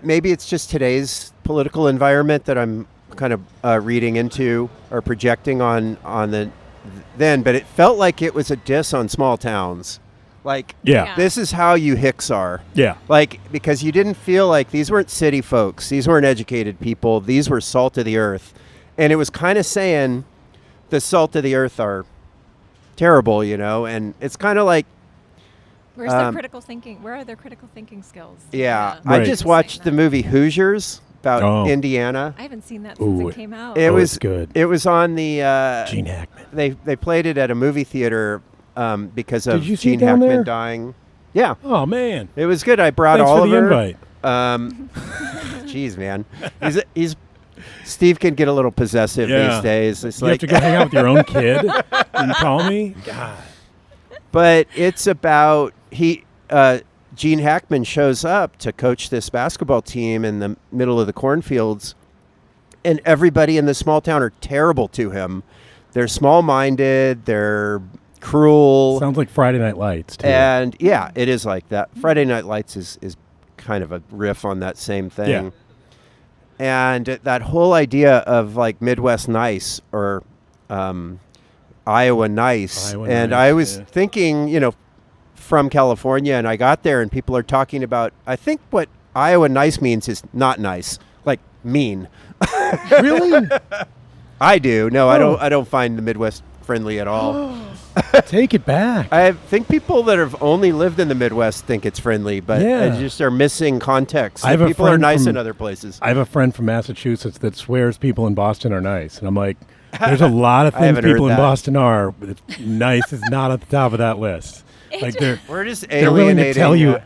maybe it's just today's political environment that I'm kind of reading into or projecting on then, but it felt like it was a diss on small towns. Like, this is how you hicks are. Yeah. Like, because you didn't feel like these weren't city folks. These weren't educated people. These were salt of the earth. And it was kind of saying the salt of the earth are terrible, and it's kind of like. Where's their critical thinking? Where are their critical thinking skills? Yeah. Right. I just watched the movie Hoosiers about Indiana. I haven't seen that since it came out. It was good. It was on the. Gene Hackman. They played it at a movie theater. Because of Gene Hackman dying. Yeah. Oh, man. It was good. I brought Thanks Oliver. for the invite. Jeez, man. Steve can get a little possessive these days. It's you like have to go hang out with your own kid? You call me? God. But it's about Gene Hackman shows up to coach this basketball team in the middle of the cornfields, and everybody in the small town are terrible to him. They're small-minded. They're cruel. Sounds like Friday Night Lights, too. And yeah, it is like that. Friday Night Lights is kind of a riff on that same thing. Yeah. And that whole idea of like Midwest nice or Iowa nice. I was thinking, from California, and I got there and people are talking about, I think what Iowa nice means is not nice, like mean. Really? I do. No, I don't find the Midwest friendly at all. Take it back. I think people that have only lived in the Midwest think it's friendly, but they just are missing context. People are nice in other places. I have a friend from Massachusetts that swears people in Boston are nice. And I'm like, there's a lot of things people in Boston are, but nice is not at the top of that list. Like we're just they're willing to tell you,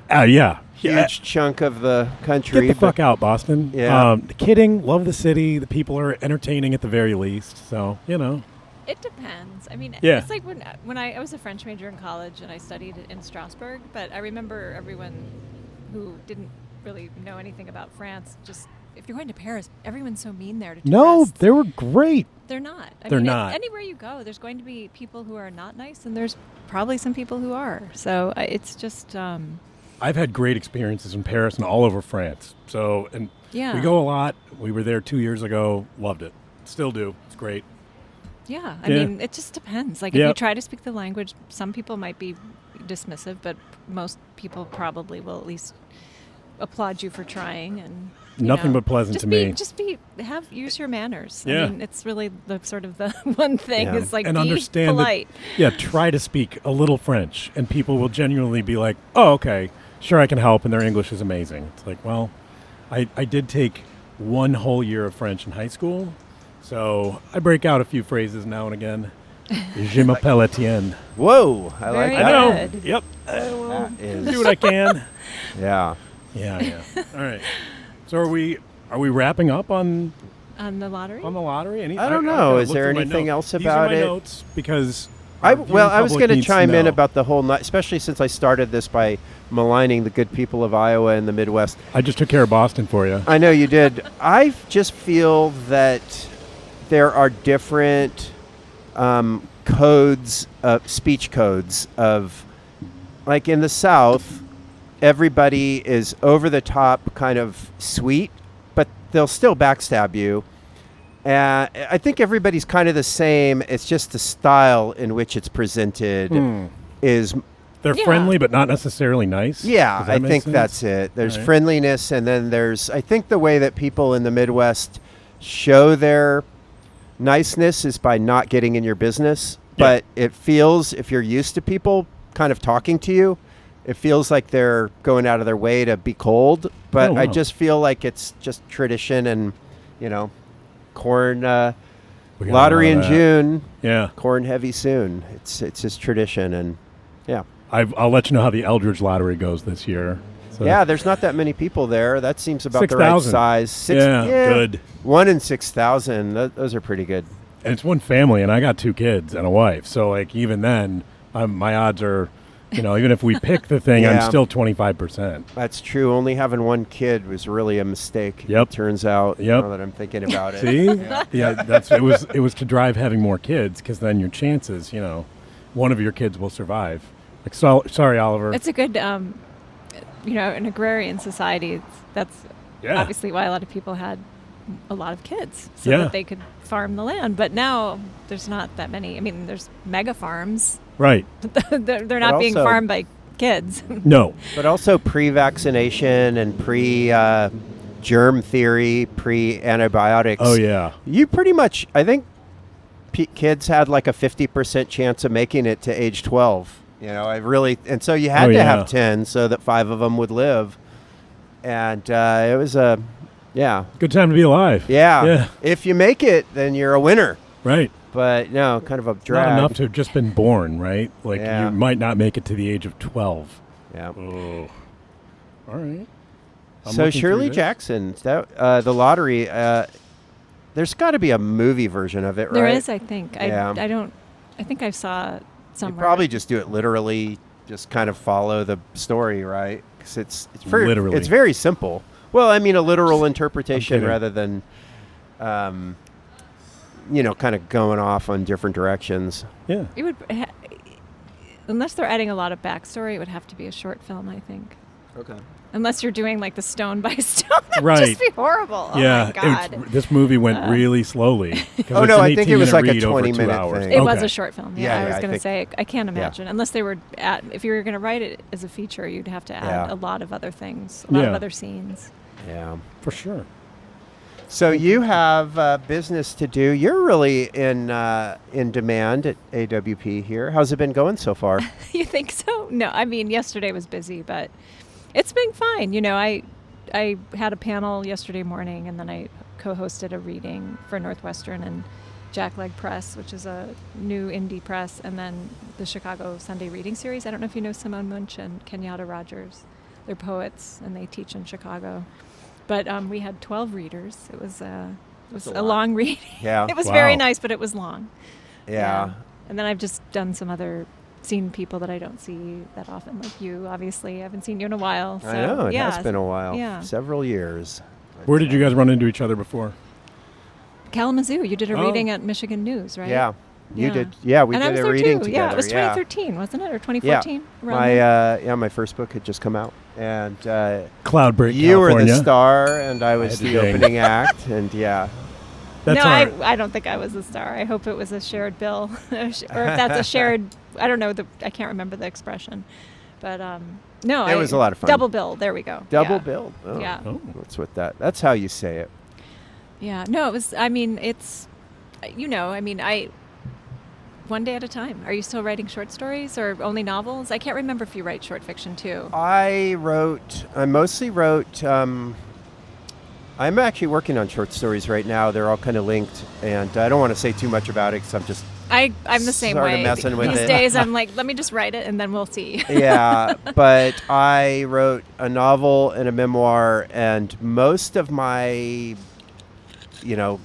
huge chunk of the country. Get the fuck out, Boston. Yeah. Kidding. Love the city. The people are entertaining at the very least. So, It depends. I mean, Yeah. it's like when I was a French major in college and I studied in Strasbourg, but I remember everyone who didn't really know anything about France just if you're going to Paris, everyone's so mean there to No, tourists. they were great. They're not. They're not. Anywhere you go, there's going to be people who are not nice, and there's probably some people who are. So it's just. I've had great experiences in Paris and all over France. So, and Yeah. we go a lot. We were there 2 years ago. Loved it. Still do. It's great. Yeah, I Yeah. mean, it just depends. Like, if Yep. you try to speak the language, some people might be dismissive, but most people probably will at least applaud you for trying. And you Nothing know, but pleasant just to be, me. Just use your manners. Yeah. I mean, it's really the sort of the one thing Yeah. is like And be understand polite. that, yeah, try to speak a little French, and people will genuinely be like, oh, okay, sure, I can help, and their English is amazing. It's like, well, I did take 1 whole year of French in high school, so I break out a few phrases now and again. Je m'appelle Etienne. Whoa, I like Very that. I know. good. Yep. That is- Do what I can. yeah. Yeah. All right. So are we wrapping up on On the lottery? the lottery? I don't know. Is there anything else about These are my it? notes because I our viewing was public going to needs chime in know. about the whole, especially since I started this by maligning the good people of Iowa and the Midwest. I just took care of Boston for you. I know you did. I just feel that there are different codes, speech codes of, like in the South, everybody is over the top, kind of sweet, but they'll still backstab you. I think everybody's kind of the same. It's just the style in which it's presented is. They're Yeah. friendly, but not necessarily nice. Yeah, Does that I make think sense? that's it. There's Right. friendliness, and then there's, I think the way that people in the Midwest show their niceness is by not getting in your business. Yeah. But it feels, if you're used to people kind of talking to you, it feels like they're going out of their way to be cold. But Oh, I wow. just feel like it's just tradition and, corn, We got lottery a in lot of that. June, Yeah. corn heavy soon. It's just tradition, and yeah. I'll let you know how the Eldridge lottery goes this year. So Yeah, there's not that many people there. That seems about the right 6,000. size. Yeah, good. 1 in 6,000. Those are pretty good. And it's one family, and I got 2 kids and a wife. So, like, even then, my odds are, even if we pick the thing, I'm Yeah. still 25%. That's true. Only having one kid was really a mistake. Yep. It turns out. Yep. Now that I'm thinking about it. See? Yeah, it was to drive having more kids, because then your chances, one of your kids will survive. Like, sorry, Oliver. It's a good, an agrarian society. That's Yeah. obviously why a lot of people had a lot of kids so Yeah. that they could farm the land. But now there's not that many. I mean, there's mega farms. Right. they're not being also- farmed by kids. No. But also pre-vaccination and pre-germ theory, pre-antibiotics. Oh, yeah. You pretty much, I think kids had like a 50% chance of making it to age 12. And so you had Oh, to yeah. have 10 so that 5 of them would live. And it was Good time to be alive. yeah. Yeah. If you make it, then you're a winner. Right. But no, kind of a drag. Not enough to have just been born, right? Like, Yeah. you might not make it to the age of 12. Yeah. Oh. All right. I'm So looking Shirley through this. Jackson, the lottery. There's got to be a movie version of it, right? There is, I think. Yeah. I think I saw You somewhere. probably just do it literally, just kind of follow the story, right? Because it's Literally. it's very simple. Well, I mean, a literal interpretation kidding. rather than, kind of going off on different directions. Yeah. It would, unless they're adding a lot of backstory, it would have to be a short film, I think. Okay. Unless you're doing like the stone by stone, it would Right. just be horrible. Yeah. Oh my God. This movie went really slowly. 'cause Oh, it's no, an I think it was 18-minute like a read over 2 20-minute hours. thing. It was Okay. a short film. Yeah, I was I going to think- say, I can't imagine. Unless they were if you were going to write it as a feature, you'd have to add Yeah. a lot of other things, a lot of Yeah. other scenes. Yeah. For sure. So you have business to do. You're really in demand at AWP here. How's it been going so far? You think so? No, I mean, yesterday was busy, but it's been fine. I had a panel yesterday morning, and then I co-hosted a reading for Northwestern and Jackleg Press, which is a new indie press, and then the Chicago Sunday Reading Series. I don't know if you know Simone Munch and Kenyatta Rogers. They're poets, and they teach in Chicago. But we had 12 readers. It was a long reading. Yeah. It was Wow. very nice, but it was long. Yeah. And then I've just done seen people that I don't see that often, like you, obviously. I haven't seen you in a while. So, I know. It yeah. has been a while. Yeah. Several years. Where did you guys run into each other before? Kalamazoo. You did a reading at Michigan News, right? Yeah. You did. Yeah, we did a reading together. Yeah, it was 2013, wasn't it? Or 2014? Yeah. My first book had just come out. And Cloudbreak, you were California. the star, and I was the opening act. And That's I don't think I was a star. I hope it was a shared bill. Or if that's a shared, I don't know, I can't remember the expression. But no. It was a lot of fun. Double bill. There we go. Double bill. Oh, yeah. Oh. That's how you say it. Yeah. No, it was, it's, one day at a time. Are you still writing short stories or only novels? I can't remember if you write short fiction too. I mostly wrote, I'm actually working on short stories right now. They're all kind of linked, and I don't want to say too much about it because I'm just I'm the same sort way. of messing with These it. days I'm like, let me just write it and then we'll see. Yeah, but I wrote a novel and a memoir, and most of my,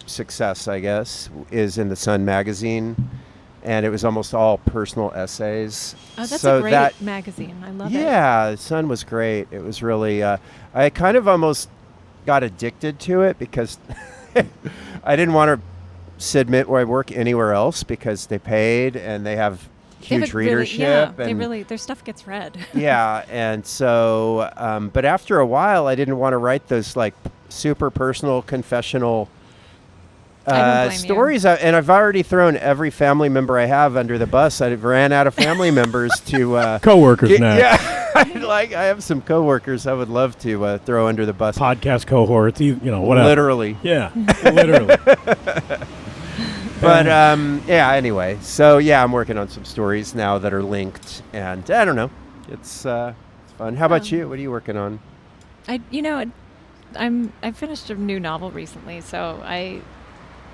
success, I guess, is in the Sun magazine. And it was almost all personal essays. Oh, that's a great magazine. I love it. Yeah, Sun was great. It was really, I kind of almost got addicted to it because I didn't want to submit where I work anywhere else because they paid and they have huge readership. Their stuff gets read. Yeah, and so, but after a while, I didn't want to write those like super personal confessional stories, and I've already thrown every family member I have under the bus. I ran out of family members to coworkers now. Yeah, I have some coworkers I would love to throw under the bus. Podcast cohorts, whatever. Literally. Yeah, literally. But anyway, so I'm working on some stories now that are linked, and I don't know, it's fun. How about you? What are you working on? I finished a new novel recently, so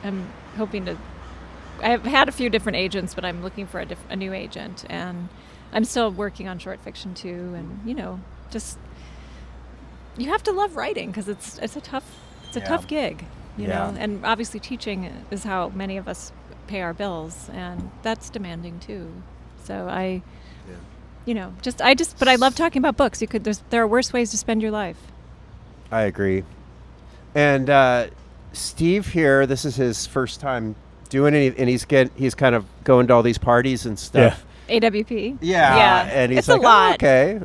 I'm hoping to. I have had a few different agents, but I'm looking for a new agent, and I'm still working on short fiction too. And just you have to love writing because it's a tough gig, you know. And obviously, teaching is how many of us pay our bills, and that's demanding too. So but I love talking about books. There are worse ways to spend your life. I agree, and. Steve here, this is his first time doing it, and he's kind of going to all these parties and stuff. Yeah. AWP. Yeah. And he's it's like, a lot. Oh, okay.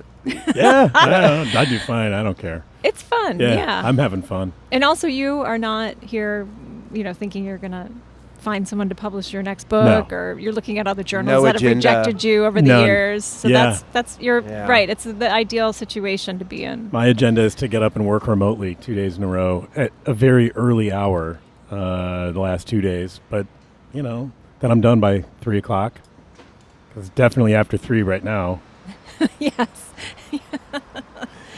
Yeah, I do fine. I don't care. It's fun. Yeah. I'm having fun. And also, you are not here, thinking you're going to find someone to publish your next book, or you're looking at other journals that have rejected you over the years. So you're right. It's the ideal situation to be in. My agenda is to get up and work remotely 2 days in a row at a very early hour the last 2 days. But, then I'm done by 3 o'clock. It's definitely after 3 right now. Yes.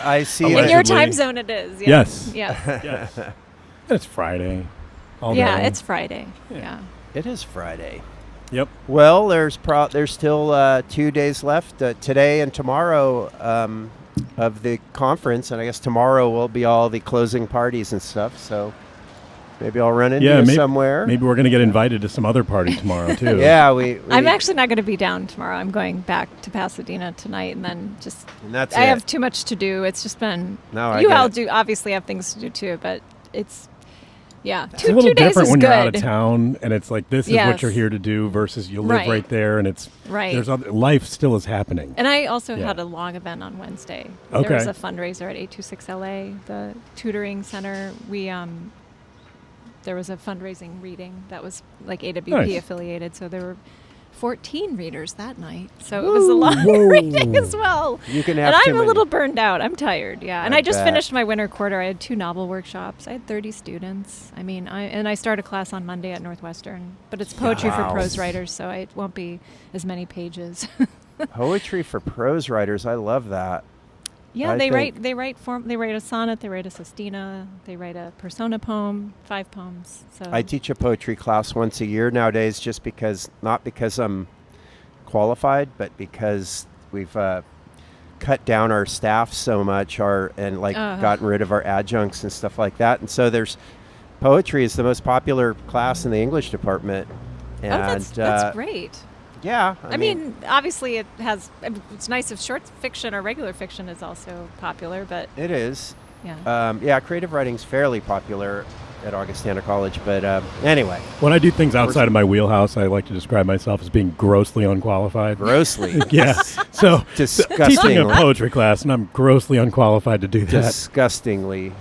I see. In your time zone it is. Yes. Yes. And it's Friday. It's Friday. Yeah. It is Friday. Yep. Well, there's still 2 days left, today and tomorrow of the conference, and I guess tomorrow will be all the closing parties and stuff. So maybe I'll run into you somewhere. Maybe we're going to get invited to some other party tomorrow too. Yeah, I'm actually not going to be down tomorrow. I'm going back to Pasadena tonight, and then I have too much to do. It's just been. You all do obviously have things to do too, but it's. Yeah, it's a little 2 days different is when good. You're out of town, and it's like this is what you're here to do versus you live right there, and it's there's life still is happening. And I also had a long event on Wednesday. Okay. There was a fundraiser at 826 LA, the tutoring center. There was a fundraising reading that was like AWP affiliated, so there were 14 readers that night, so it was a lot of reading as well. You can have and I'm a little burned out. I'm tired, and I just finished my winter quarter. I had 2 novel workshops. I had 30 students. I start a class on Monday at Northwestern, but it's poetry for prose writers, so it won't be as many pages. Poetry for prose writers. I love that. Yeah, they write a sonnet, they write a sestina, they write a persona poem, 5 poems. So I teach a poetry class once a year nowadays, just because, not because I'm qualified, but because we've cut down our staff so much, gotten rid of our adjuncts and stuff like that. And so poetry is the most popular class in the English department. And that's great. Yeah. I mean, obviously it's nice if short fiction or regular fiction is also popular, but... It is. Yeah. Creative writing's fairly popular at Augustana College, but anyway. When I do things outside of my wheelhouse, I like to describe myself as being grossly unqualified. Grossly. Yeah. So teaching a Disgustingly. poetry class, and I'm grossly unqualified to do that. Disgustingly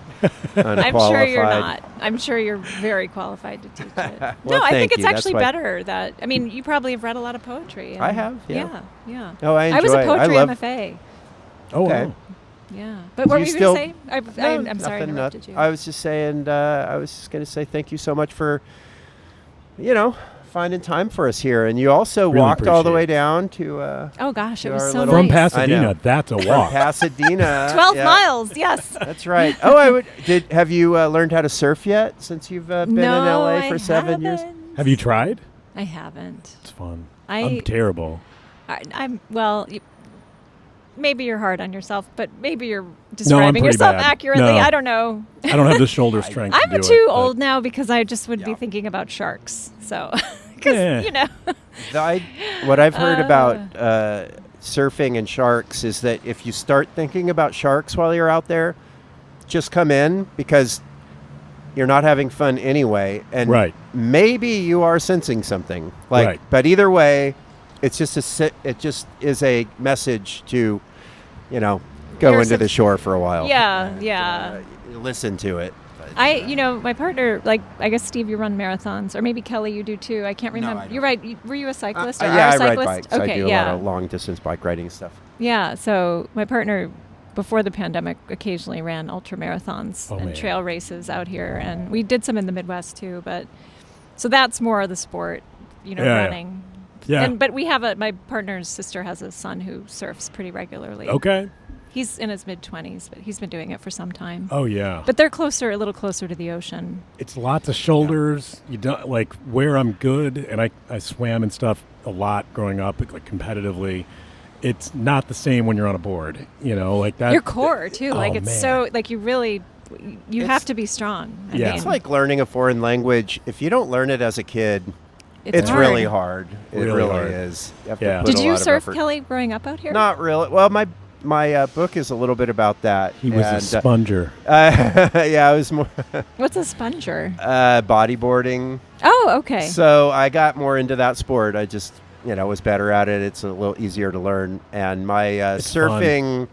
unqualified. I'm sure you're not. I'm sure you're very qualified to teach it. Well, no, I think thank it's you. That's actually why- better that, I mean, you probably have read a lot of poetry. I have, yeah. Yeah. Oh, I was a enjoy it. I poetry love- MFA. Oh, Okay. wow. Yeah. But what You were you still- going to say? No, I'm sorry I nothing, interrupted you. I was just saying, I was just going to say thank you so much for, finding time for us here. And you also Really walked all the appreciate way it. down to Oh, gosh, it to was our so little- From nice. I know. Pasadena, that's a from walk. Pasadena. 12 Yeah, miles, yes. That's right. Oh, have you learned how to surf yet since you've been no, in LA I for 7 years? haven't. Have you tried? I haven't. It's fun. I'm I'm terrible. Maybe you're hard on yourself, but maybe you're describing pretty yourself bad. accurately. No. I don't know. I don't have the shoulder strength to I'm do it. too but- old now because I just would be Yeah. thinking about sharks. So, because, Yeah. What I've heard about surfing and sharks is that if you start thinking about sharks while you're out there, just come in because you're not having fun anyway, and Right. maybe you are sensing something. Like, Right. but either way, it's just it just is a message to, go You're into the shore for a while. Yeah, And, yeah. listen to it. But, my partner, I guess, Steve, you run marathons, or maybe Kelly, you do too. I can't remember. I don't. You're right. Were you a cyclist? Or yeah, are I a ride cyclist? bikes. Okay, I do a yeah. lot of long distance bike riding stuff. Yeah, so my partner, before the pandemic, occasionally ran ultra marathons Oh, and man. trail races out here, and we did some in the Midwest too. But so that's more of the sport, Yeah. running. Yeah. But we have my partner's sister has a son who surfs pretty regularly. Okay. He's in his mid-20s, but he's been doing it for some time. Oh, yeah. But they're a little closer to the ocean. It's lots of shoulders. You don't where I'm good, and I swam and stuff a lot growing up, competitively. It's not the same when you're on a board, like that. Your core too, Oh, it's man. so you really you It's- have to be strong. I Yeah. mean, It's like learning a foreign language. If you don't learn it as a kid, it's hard. really hard. It Really really hard. is. You have Yeah. to put Did a you lot of surf, effort. Kelly, growing up out here? Not really. Well, my book is a little bit about that. He was and, a sponger. yeah, I was more What's a sponger? bodyboarding. Oh, okay. So I got more into that sport. I just, was better at it. It's a little easier to learn. And my It's surfing,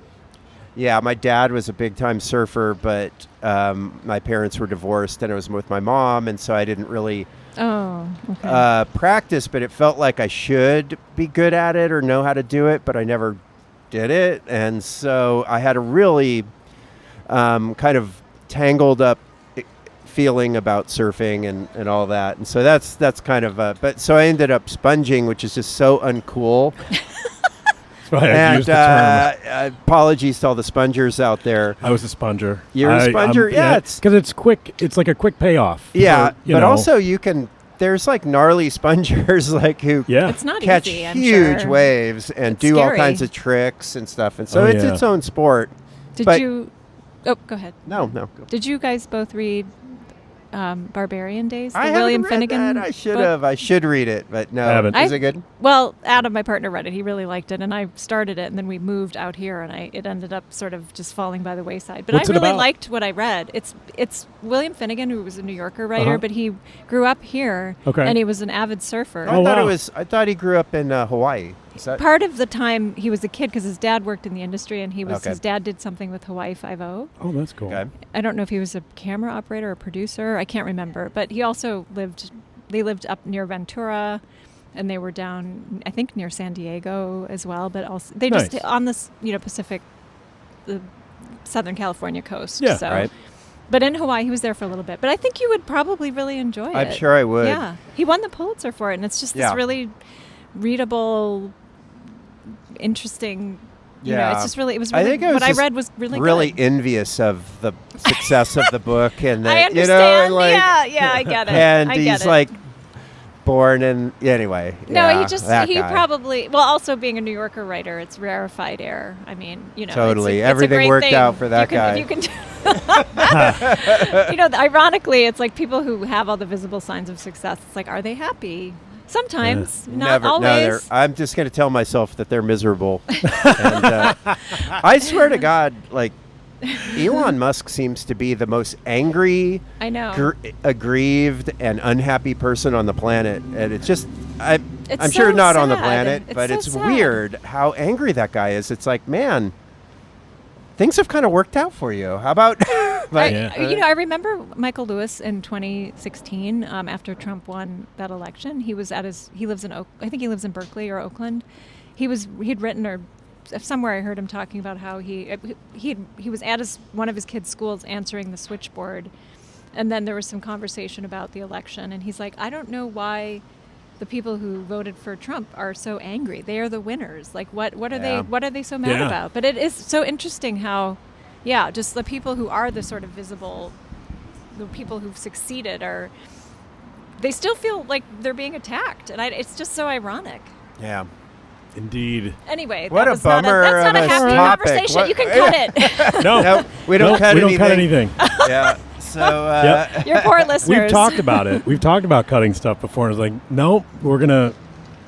yeah, my dad was a big time surfer, but my parents were divorced and I was with my mom. And so I didn't really Oh, okay. practice, but it felt like I should be good at it or know how to do it, but I never did it. And so I had a really kind of tangled up feeling about surfing and all that. And so that's kind of but so I ended up sponging, which is just so uncool. That's why I And used the term. apologies to all the spongers out there. I was a sponger. You're a sponger? Yeah, it's- because it's quick. It's like a quick payoff. Yeah, for, you but know. also you can. There's like gnarly spongers who yeah, It's not catch easy, I'm huge sure. waves and It's do all scary. kinds of tricks and stuff. And so Oh, it's yeah. its own sport. Did but- you? Oh, go ahead. No. Go. Did you guys both read Barbarian Days? The I William haven't read Finnegan. that. I should book? have. I should read it, but no. I haven't. Is it good? Well, Adam, my partner, read it. He really liked it, and I started it, and then we moved out here, and it ended up sort of just falling by the wayside. But What's I it really about? liked what I read. It's William Finnegan, who was a New Yorker writer, Uh-huh. but he grew up here, Okay. and he was an avid surfer. Oh, wow. I thought he grew up in Hawaii. Is that Part of the time he was a kid because his dad worked in the industry, and Okay. his dad did something with Hawaii Five-0. Oh, that's cool. okay? I don't know if he was a camera operator or producer. I can't remember. But he also they lived up near Ventura, and they were down, I think, near San Diego as well. But also, they Nice. just, on this, Pacific, the Southern California coast. Yeah. So. Right. But in Hawaii, he was there for a little bit. But I think you would probably really enjoy it. I'm sure I would. Yeah. He won the Pulitzer for it, and it's just Yeah. this really readable, interesting. Yeah. It's just really. It was I really. think I was what I just read was really good. envious of the success of the book, and I that understand. and like, yeah, I get it. and I get he's it. like born in anyway. No, yeah, he just that he guy. probably also being a New Yorker writer, it's rarefied air. I mean, Totally. it's a Everything great worked thing. out for that If you can, ironically, it's like people who have all the visible signs of success. It's like, are they happy? Sometimes, not Never. always. No, I'm just going to tell myself that they're miserable. And I swear to God, like Elon Musk seems to be the most angry, I know, aggrieved, and unhappy person on the planet. And it's just, I'm It's sure so not on the sad. planet, It's but so it's sad. weird how angry that guy is. It's like, man, things have kind of worked out for you. How about? I remember Michael Lewis in 2016 after Trump won that election. He was at he lives in I think he lives in Berkeley or Oakland. He'd written, or somewhere I heard him talking about how he was at one of his kids' schools answering the switchboard, and then there was some conversation about the election, and he's like, I don't know why the people who voted for Trump are so angry. They are the winners. Like, what are they so mad about? But it is so interesting how, just the people who are the sort of visible, the people who've succeeded they still feel like they're being attacked, and it's just so ironic. Yeah. Indeed. Anyway, what that's not a happy conversation. You can cut it. No, we don't cut anything. Yeah. So your poor listeners. We've talked about it. We've talked about cutting stuff before. And it's like, nope, we're gonna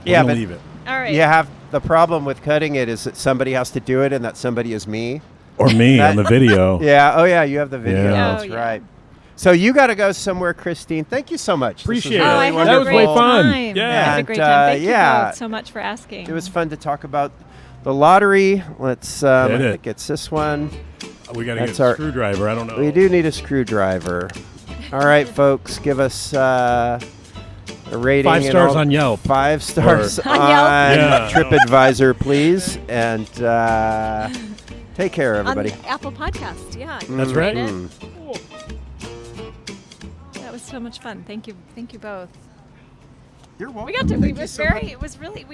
leave it. All right. You have the problem with cutting it is that somebody has to do it, and that somebody is me. Or me on the video. Yeah. Oh yeah, you have the video. Yeah. That's right. So you got to go somewhere, Christine. Thank you so much. Appreciate it. I had That a was great way fun. time. Yeah. I had a great time. Thank you yeah. both so much for asking. It was fun to talk about the lottery. Let's. I Hit it. think it's this one. We got to get a screwdriver. I don't know. We do need a screwdriver. All right, folks, give us a rating. 5 stars on Yelp. 5 stars on Yeah. TripAdvisor, please, and take care, everybody. On Apple Podcast, yeah. That's right. Rate it. That was so much fun. Thank you both. You're welcome. We got to. It was really.